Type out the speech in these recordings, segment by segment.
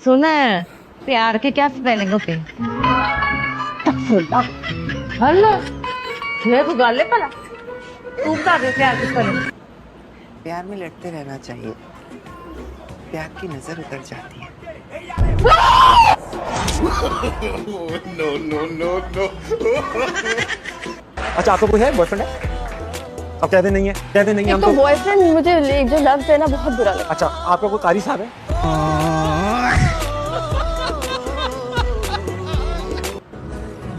सुना है प्यार के क्या स्पेलिंग होते हैं? हेलो ये तो गाले पला तू बता दे प्यार की स्पेलिंग। प्यार में लड़ते रहना चाहिए, प्यार की नजर उतर जाती है। No no no no. अच्छा आपका कोई है बॉयफ्रेंड है? अब कहते नहीं है, कहते नहीं है हम तो बॉयफ्रेंड मुझे जो लफ्ज़ है ना बहुत बुरा लगा। अच्छा आपका कोई कारी साहब है?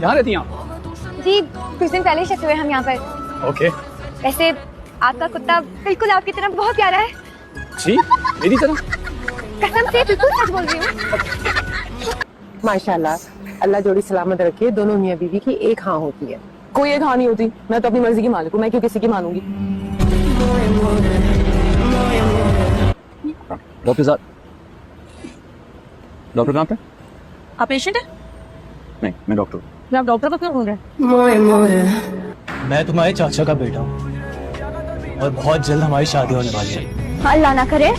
यहाँ रहती हैं आप? जी कुछ दिन पहले शिफ्ट हुए हम यहाँ पर। ओके। वैसे आपका कुत्ता बिल्कुल आपकी तरह बहुत प्यारा है। जी मेरी तरह? कसम से बिल्कुल सच बोल रही हूँ। माशाल्लाह, अल्लाह जोड़ी सलामत रखे। दोनों मियाँ बीवी की एक हाँ होती है। कोई एक हाँ नहीं होती। मैं तो अपनी मर्जी की मालिक हूँ, मैं क्यों किसी की मानूंगी। डॉक्टर साहब, डॉक्टर कहाँ पे? आप पेशेंट है? नहीं मैं डॉक्टर हूँ। आप डॉक्टर को क्यों बोल रहे हैं? मैं तुम्हारे चाचा का बेटा हूँ और बहुत जल्द हमारी शादी होने वाली है। अल्लाह ना करे।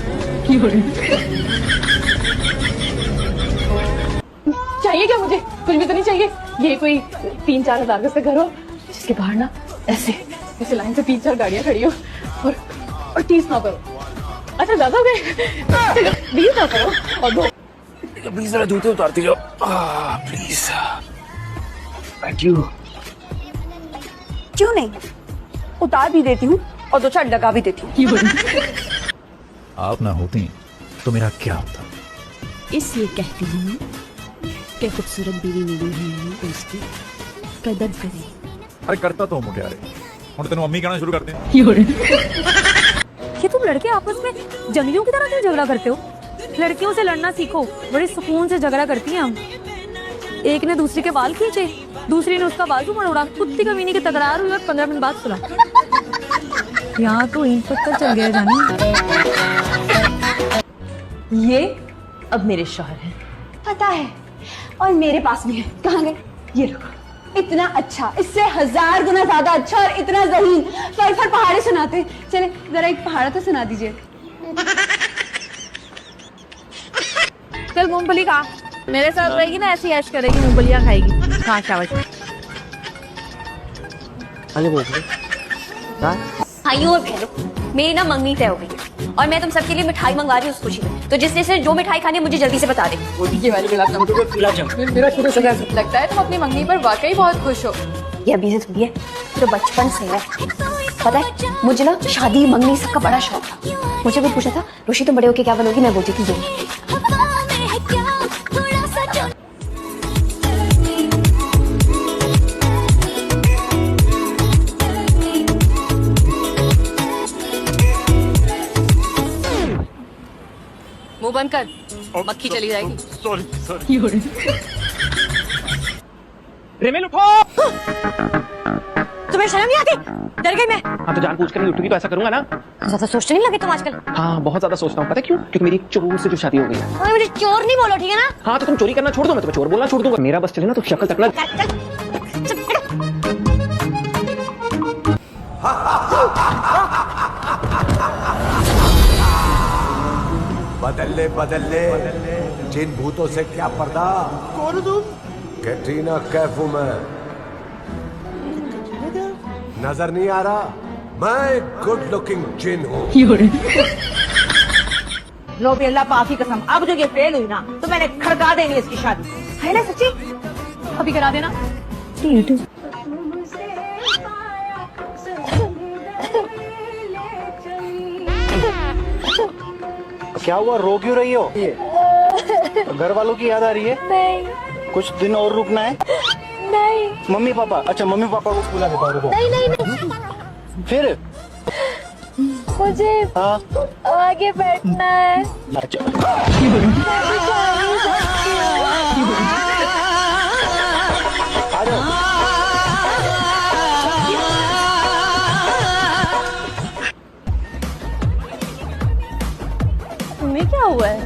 चाहिए क्या मुझे? कुछ भी तो नहीं चाहिए। ये कोई 3-4 हज़ार का घर हो जिसके बाहर ना ऐसे ऐसे लाइन से 3-4 गाड़ियाँ खड़ी हो और 30 ना करो। अच्छा ज्यादा हो गए। 20 ना करो और 2। प्लीज जरा जूते उतारती जाओ प्लीज। Thank you. क्यों नहीं, उतार भी देती हूँ और 2-4 लगा भी देती हूँ। आप ना होती तो मेरा क्या होता? इसलिए कहती हूँ कि खूबसूरत बीवी मिली है तो उसकी कदर करें। अरे करता तो मुझे यार हम तेन मम्मी कहना शुरू करते हैं। ये तुम लड़के आपस में जंगलियों की तरह क्यों झगड़ा करते हो? लड़कियों से लड़ना सीखो, बड़े सुकून से झगड़ा करती हैं हम। एक ने दूसरी के बाल खींचे, दूसरी ने उसका बाजू मरोड़ा, कुत्ती कमीनी की तकरार हुई और 15 मिनट बाद सुना। यहाँ तो ईंट पत्थर चल गया जानी। ये अब मेरे शौहर हैं। पता है और मेरे पास भी है। कहाँ गए? ये लो। इतना अच्छा, इससे 1000 गुना ज्यादा अच्छा और इतना ज़हीन फर पहाड़े सुनाते। चले जरा एक पहाड़ा तो सुना दीजिए। चल मूंगफली खा, मेरे साथ रहेगी ना ऐसी ऐश करेगी, मूंगफलियाँ खाएगी। हाँ शाबाश। अरे बोल आइयो और बहनों, मेरी ना मंगनी तय हो गई और मैं तुम सबके लिए मिठाई मंगवा रही हूँ उस खुशी में। तो जिसने जो मिठाई खानी है मुझे जल्दी से बता दे। ये वाली गुलाब जामुन मेरा शुरू से लगता है तुम अपनी मंगनी पर वाकई बहुत खुश हो। ये अभी से थोड़ी है, तो बचपन से है। पता है मुझे ना शादी मंगनी सबका बड़ा शौक था। मुझे भी पूछा था रोशी तुम बड़े होके क्या बनोगी, मैं बोलती थी ये। मुंह बंद कर, मक्खी चली जाएगी। Sorry sorry. रेमेल उठो। तुम्हें शर्म नहीं आती? डर गई मैं। हाँ तो जानबूझ कर नहीं उठूंगी तो ऐसा करूंगा ना। ज्यादा सोचते नहीं लगे तुम आजकल? हाँ बहुत ज्यादा सोचता हूँ। पता क्यों? क्योंकि मेरी चोर से जो शादी हो गई है। और मुझे चोर नहीं बोलो, ठीक है ना? हाँ तो तुम चोरी करना छोड़ दो, मैं तुम्हें चोर बोलना छोड़ दूंगा। मेरा बस चले ना तो शक्ल तकला। बदल ले जिन भूतों से क्या पर्दा। कौन तुम? कैटरीना कैफ हूं मैं। नजर नहीं आ रहा? मैं गुड लुकिंग जिन हूँ। लो भी अल्लाह पाक की कसम, अब जो ये फेल हुई ना तो मैंने खड़का देनी है इसकी शादी। है ना सच्ची? अभी करा देना। क्या हुआ, रो क्यों रही हो? घर वालों की याद आ रही है? नहीं। कुछ दिन और रुकना है? नहीं। Mummy papa? अच्छा मम्मी पापा को बुला देता हूँ। नहीं। फिर मुझे हाँ आगे बैठना है। अच्छा आ जाओ। तुम्हें क्या हुआ है?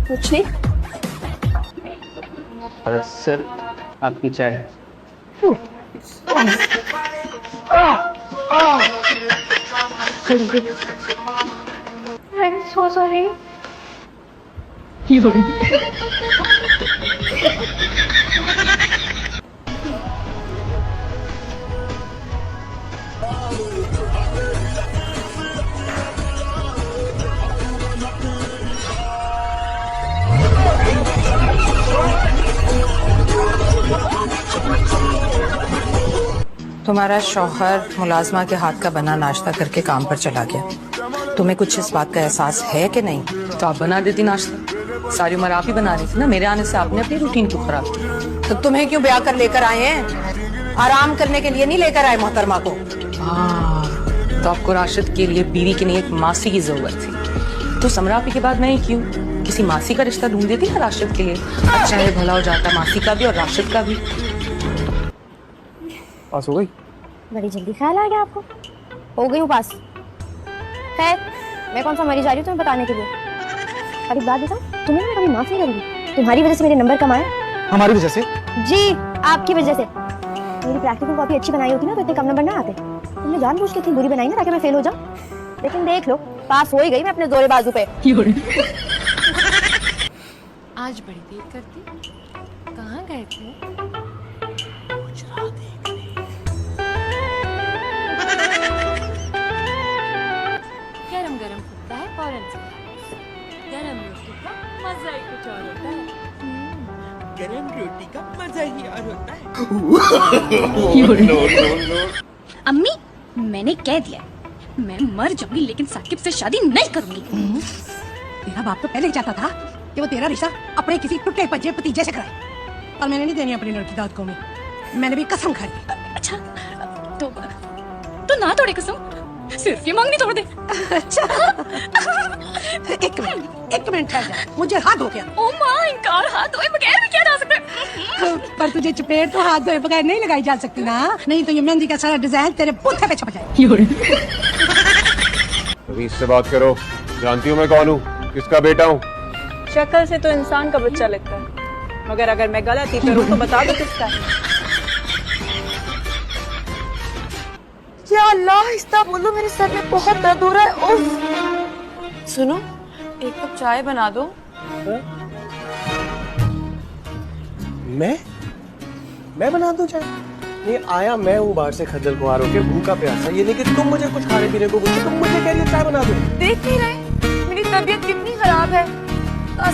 कुछ नहीं। सर आपकी चाय। I'm so sorry. तुम्हारा शौहर मुलाजमा के हाथ का बना नाश्ता करके काम पर चला गया। तुम्हें कुछ इस बात का एहसास है कि नहीं? तो आप बना देती नाश्ता, सारी उम्र आप ही बना रही थी ना, मेरे आने से आपने अपनी रूटीन क्यों खराब की? तो तुम्हें क्यों ब्याह कर लेकर आए हैं? आराम करने के लिए नहीं लेकर आए मोहतरमा को। तो आपको राशिद के लिए बीवी की नहीं एक मासी की जरूरत थी, तो समरापी के बाद मैं क्यों किसी मासी का रिश्ता ढूंढ देती ना राशिद के लिए। अच्छा है, भला हो जाता मासी का भी और राशिद का भी। पास हो गई? बड़ी जल्दी ख्याल आ गया आपको। हो गई हूँ पास। खैर, मैं कौन सा मरी जा रही हूँ तुम्हें बताने के लिए। और एक बात बताऊँ, तुम्हें मैं कभी माफ नहीं करूंगी। तुम्हारी वजह से मेरे नंबर कम आए। हमारी वजह से? जी, आपकी वजह से। मेरी प्रैक्टिकल कॉपी अच्छी बनाई होती ना तो इतने कम नंबर ना आते। तुमने जानबूझ के इतनी बुरी बनाई ना ताकि मैं फेल हो जाऊँ। लेकिन देख लो, पास हो ही गई मैं अपने जोरे बाजू पे। आज बड़ी देर करती, कहाँ गए थे? गरम गरम फुलता है फौरन से। गरम रोटी का मजा ही कुछ और होता है। गरम रोटी का मजा ही और होता है। अम्मी, मैंने कह दिया मैं मर जाऊंगी लेकिन साकिब से शादी नहीं करूंगी। तेरा बाप तो पहले ही चाहता था कि वो तेरा रिश्ता अपने किसी टूटे भज्जे भतीजे से कराए, पर मैंने नहीं देनी अपनी लड़की दाद को। मैंने भी कसम खाई। अच्छा, तो ना तोड़े कसम, सिर्फ ये मांगनी तोड़ दे। अच्छा एक मिनट ठहर जा, मुझे हाथ धो गया। ओ माँ, इनकार हाथ धोए बगैर भी क्या जा सकता है? पर तुझे चपेट तो हाथ धोए बगैर नहीं लगाई जा सकती ना, नहीं तो ये मेहंदी का सारा डिजाइन तेरे बूथे पे छप जाए। अभी इससे बात करो, जानती हूँ मैं कौन हूँ, किसका बेटा हूँ। शक्ल से तो इंसान का बच्चा लगता है, मगर अगर मैं गलती करूँ तो बता दो किसका है। या अल्लाह, आहिस्ता बोलो, मेरे सर में बहुत दर्द हो रहा है। उफ। सुनो, एक कप चाय बना दो। मैं बना दूं चाय? नहीं, आया मैं हूँ बाहर से खज्जल खुआर होके, भूखा प्यासा। ये नहीं कि तुम मुझे कुछ खाने पीने को बोलो, तुम मुझे कह रही हो चाय बना दो। देख नहीं रहे मेरी तबीयत कितनी खराब है?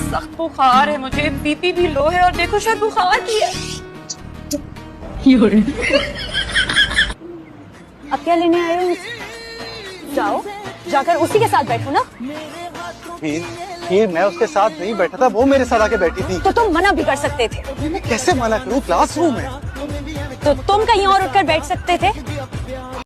सख्त बुखार है मुझे, बीपी भी लो है और देखो शायद बुखार भी है। अब क्या लेने आए हो? जाओ, जाकर उसी के साथ बैठो ना। फिर मैं उसके साथ नहीं बैठा था, वो मेरे साथ आके बैठी थी। तो तुम मना भी कर सकते थे। मैं कैसे मना करूं? क्लासरूम है। तो तुम कहीं और उठकर बैठ सकते थे।